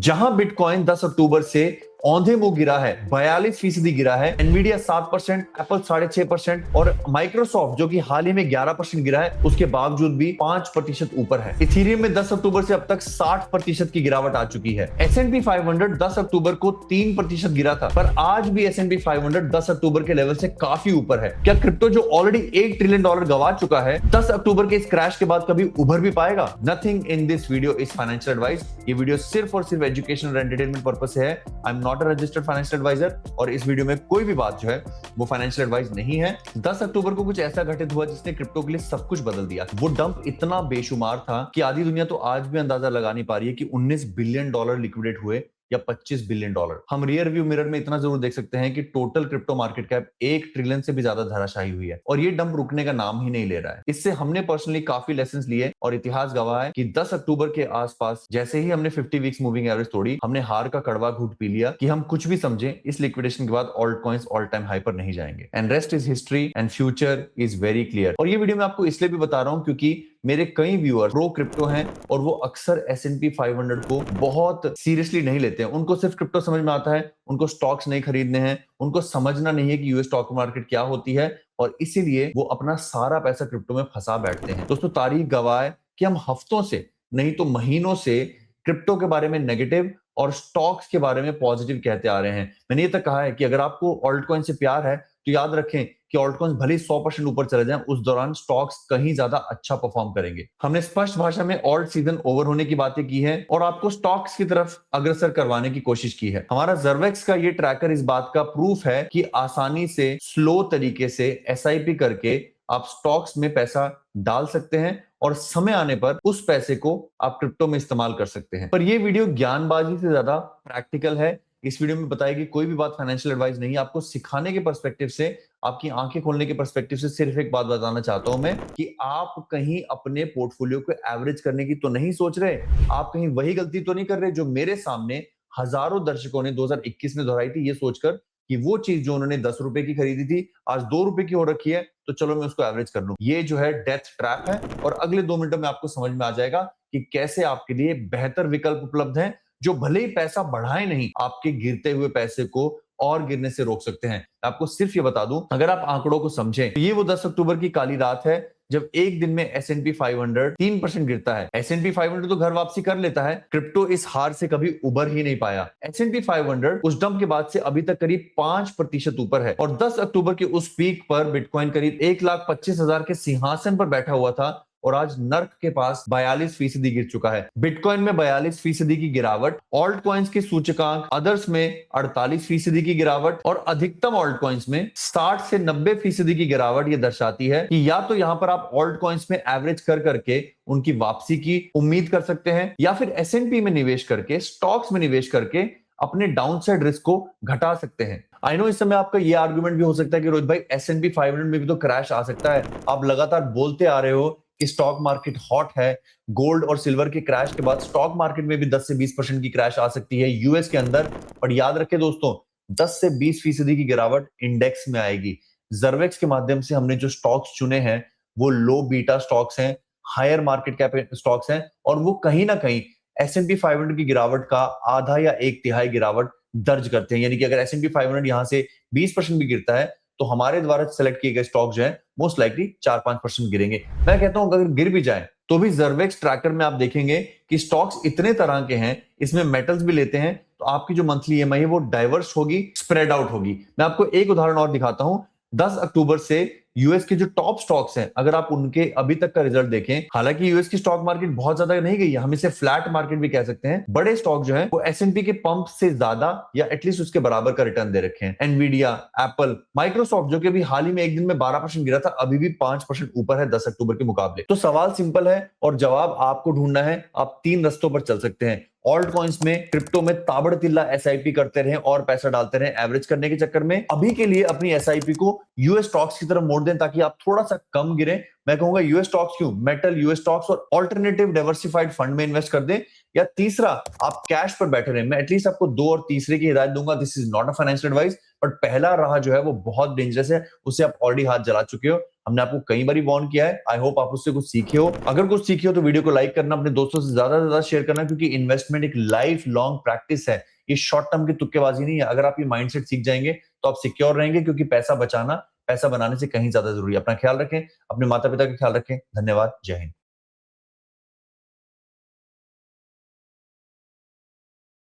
जहां बिटकॉइन 10 अक्टूबर से औंधे मुंह गिरा है, 42% गिरा है। एनवीडिया 7%, एप्पल 6.5% और माइक्रोसॉफ्ट जो कि हाल ही में 11% गिरा है, उसके बावजूद भी 5% ऊपर है। इथेरियम में 10 अक्टूबर से अब तक 60% की गिरावट आ चुकी है। S&P 500 10 अक्टूबर को 3% गिरा था, पर आज भी S&P 500 10 अक्टूबर के लेवल से काफी ऊपर है। क्या क्रिप्टो जो ऑलरेडी $1 ट्रिलियन गवा चुका है, 10 अक्टूबर के इस क्रैश के बाद कभी उभर भी पाएगा? Nothing in this video is financial advice. ये वीडियो सिर्फ और सिर्फ एजुकेशनल और एंटरटेनमेंट पर्पस से है। I am not a registered financial advisor और इस वीडियो में कोई भी बात जो है वो फाइनेंशियल एडवाइस नहीं है। 10 अक्टूबर को कुछ ऐसा घटित हुआ जिसने क्रिप्टो के लिए सब कुछ बदल दिया। वो डंप इतना बेशुमार था कि आधी दुनिया तो आज भी अंदाजा लगा नहीं पा रही है कि $19 बिलियन लिक्विडेट हुए या $25 बिलियन। हम रियर व्यू मिरर में इतना जरूर देख सकते हैं कि total crypto market cap 1 trillion से भी ज्यादा धराशायी हुई है और ये डंप रुकने का नाम ही नहीं ले रहा है। इससे हमने पर्सनली काफी लेसन लिए और इतिहास गवाह है कि 10 अक्टूबर के आसपास जैसे ही हमने 50 वीक्स मूविंग एवरेज तोड़ी, हमने हार का कड़वा घूंट पी लिया कि हम कुछ भी समझें, इस लिक्विडेशन के बाद alt coins all time high पर नहीं जाएंगे। And rest is history and future is very clear. और ये वीडियो मैं आपको इसलिए भी बता रहा हूं क्योंकि मेरे कई व्यूअर प्रो क्रिप्टो हैं और वो अक्सर S&P 500 को बहुत सीरियसली नहीं लेते हैं। उनको सिर्फ क्रिप्टो समझ में आता है, उनको स्टॉक्स नहीं खरीदने हैं, उनको समझना नहीं है कि यूएस स्टॉक मार्केट क्या होती है और इसीलिए वो अपना सारा पैसा क्रिप्टो में फंसा बैठते हैं। दोस्तों, तारीख गवाह है कि हम हफ्तों से नहीं तो महीनों से क्रिप्टो के बारे में नेगेटिव और स्टॉक्स के बारे में पॉजिटिव कहते आ रहे हैं। मैंने ये तक कहा है कि अगर आपको ऑल्ट कॉइन से प्यार है तो याद रखें कि ऑल्ट कॉइन्स भले 100% ऊपर चले जाएं, उस दौरान स्टॉक्स कहीं ज्यादा अच्छा परफॉर्म करेंगे। हमने स्पष्ट भाषा में ऑल्ट सीजन ओवर होने की बातें की है और आपको स्टॉक्स की तरफ अग्रसर करवाने की कोशिश की है। हमारा जर्वेक्स का ये ट्रैकर इस बात का प्रूफ है कि आसानी से स्लो तरीके से SIP करके आप स्टॉक्स में पैसा डाल सकते हैं और समय आने पर उस पैसे को आप क्रिप्टो में इस्तेमाल कर सकते हैं। पर यह वीडियो ज्ञानबाजी से ज्यादा प्रैक्टिकल है। इस वीडियो में बताएगी कोई भी बात फाइनेंशियल एडवाइस नहीं है। आपको सिखाने के पर्सपेक्टिव से, आपकी आंखें खोलने के पर्सपेक्टिव से सिर्फ एक बात बताना चाहता हूं मैं कि आप कहीं अपने पोर्टफोलियो को एवरेज करने की तो नहीं सोच रहे, आप कहीं वही गलती तो नहीं कर रहे जो मेरे सामने हजारों दर्शकों ने 2021 में दोहराई थी, ये सोचकर कि वो चीज जो उन्होंने 10 रुपए की खरीदी थी आज 2 रुपए की हो रखी है, तो चलो मैं उसको एवरेज कर लूं। ये जो है डेथ ट्रैप है और अगले 2 मिनटों में आपको समझ में आ जाएगा कि कैसे आपके लिए बेहतर विकल्प उपलब्ध हैं जो भले ही पैसा बढ़ाए नहीं, आपके गिरते हुए पैसे को और गिरने से रोक सकते हैं। आपको सिर्फ ये बता दूं, अगर आप आंकड़ों को समझें तो ये वो 10 अक्टूबर की काली रात है जब एक दिन में S&P 500 3% गिरता है। S&P 500 तो घर वापसी कर लेता है, क्रिप्टो इस हार से कभी उबर ही नहीं पाया। S&P 500 उस डंप के बाद से अभी तक करीब 5% ऊपर है और 10 अक्टूबर के उस पीक पर बिटकॉइन करीब 1,25,000 के सिंहासन पर बैठा हुआ था और आज नर्क के पास 42% गिर चुका है। बिटकॉइन में 42% की गिरावट, ऑल्ट कॉइन्स के सूचकांक अदर्स में 48% की गिरावट और अधिकतम ऑल्ट कॉइन्स में 60 से 90% की गिरावट। ये दर्शाती है कि या तो यहां पर आप ऑल्ट कॉइन्स में एवरेज कर करके उनकी वापसी की उम्मीद कर सकते हैं या फिर S&P में निवेश करके, स्टॉक्स में निवेश करके अपने डाउनसाइड रिस्क को घटा सकते हैं। आई नो इस समय आपका ये आर्गुमेंट भी हो सकता है कि रोहित भाई S&P 500 में भी तो क्रैश आ सकता है। आप लगातार बोलते आ रहे हो कि स्टॉक मार्केट हॉट है, गोल्ड और सिल्वर के क्रैश के बाद स्टॉक मार्केट में भी 10 से 20% की क्रैश आ सकती है यूएस के अंदर। पर याद रखें दोस्तों, 10 से 20% की गिरावट इंडेक्स में आएगी। जर्वेक्स के माध्यम से हमने जो स्टॉक्स चुने हैं वो लो बीटा स्टॉक्स हैं, हायर मार्केट कैप स्टॉक्स हैं और वो कहीं ना कहीं S&P 500 की गिरावट का आधा या 1/3 गिरावट दर्ज करते हैं। यानी कि अगर S&P 500 यहां से 20% भी गिरता है तो हमारे द्वारा सेलेक्ट किए गए स्टॉक जो है मोस्ट लाइकली 4-5% गिरेंगे। मैं कहता हूं अगर गिर भी जाए तो भी जर्वेक्स ट्रैकर में आप देखेंगे कि स्टॉक्स इतने तरह के हैं, इसमें मेटल्स भी लेते हैं, तो आपकी जो मंथली EMI है वो डाइवर्स होगी, स्प्रेड आउट होगी। मैं आपको एक उदाहरण और दिखाता हूं। 10 अक्टूबर से यूएस के जो टॉप स्टॉक्स हैं, अगर आप उनके अभी तक का रिजल्ट देखें, हालांकि यूएस की स्टॉक मार्केट बहुत ज्यादा नहीं गई है, हम इसे फ्लैट मार्केट भी कह सकते हैं। बड़े स्टॉक जो हैं वो S&P के पंप से ज्यादा या एटलीस्ट उसके बराबर का रिटर्न दे रखे हैं। एनवीडिया, एप्पल, माइक्रोसॉफ्ट जो कि अभी हाल ही में एक दिन में 12% गिरा था, अभी भी 5% ऊपर है 10 अक्टूबर के मुकाबले। तो सवाल सिंपल है और जवाब आपको ढूंढना है। आप 3 रस्तों पर चल सकते हैं। ऑल्ट कॉइन्स में, क्रिप्टो में ताबड़तिल्ला SIP करते रहे और पैसा डालते रहे एवरेज करने के चक्कर में। अभी के लिए अपनी SIP को यूएस स्टॉक्स की तरफ मोड़ दें ताकि आप थोड़ा सा कम गिरे। मैं कहूंगा यूएस स्टॉक्स क्यों, मेटल, यूएस स्टॉक्स और ऑल्टरनेटिव डाइवर्सिफाइड फंड में इन्वेस्ट कर दें। या तीसरा, आप कैश पर बैठे रहे। मैं एटलीस्ट आपको 2 और तीसरे की हिदायत दूंगा। This is not a financial advice. But पहला राह जो है वो बहुत डेंजरस है, उसे आप ऑलरेडी हाथ जला चुके हो। हमने आपको कई बार वार्न किया है। आई होप आप उससे कुछ सीखे हो। अगर कुछ सीखे हो तो वीडियो को लाइक करना, अपने दोस्तों से ज्यादा शेयर करना, क्योंकि इन्वेस्टमेंट एक लाइफ लॉन्ग प्रैक्टिस है। ये शॉर्ट टर्म की तुक्केबाजी नहीं है। अगर आप ये माइंडसेट सीख जाएंगे तो आप सिक्योर रहेंगे, क्योंकि पैसा बचाना पैसा बनाने से कहीं ज्यादा जरूरी है। अपना ख्याल रखें, अपने माता पिता का ख्याल रखें। धन्यवाद। जय हिंद।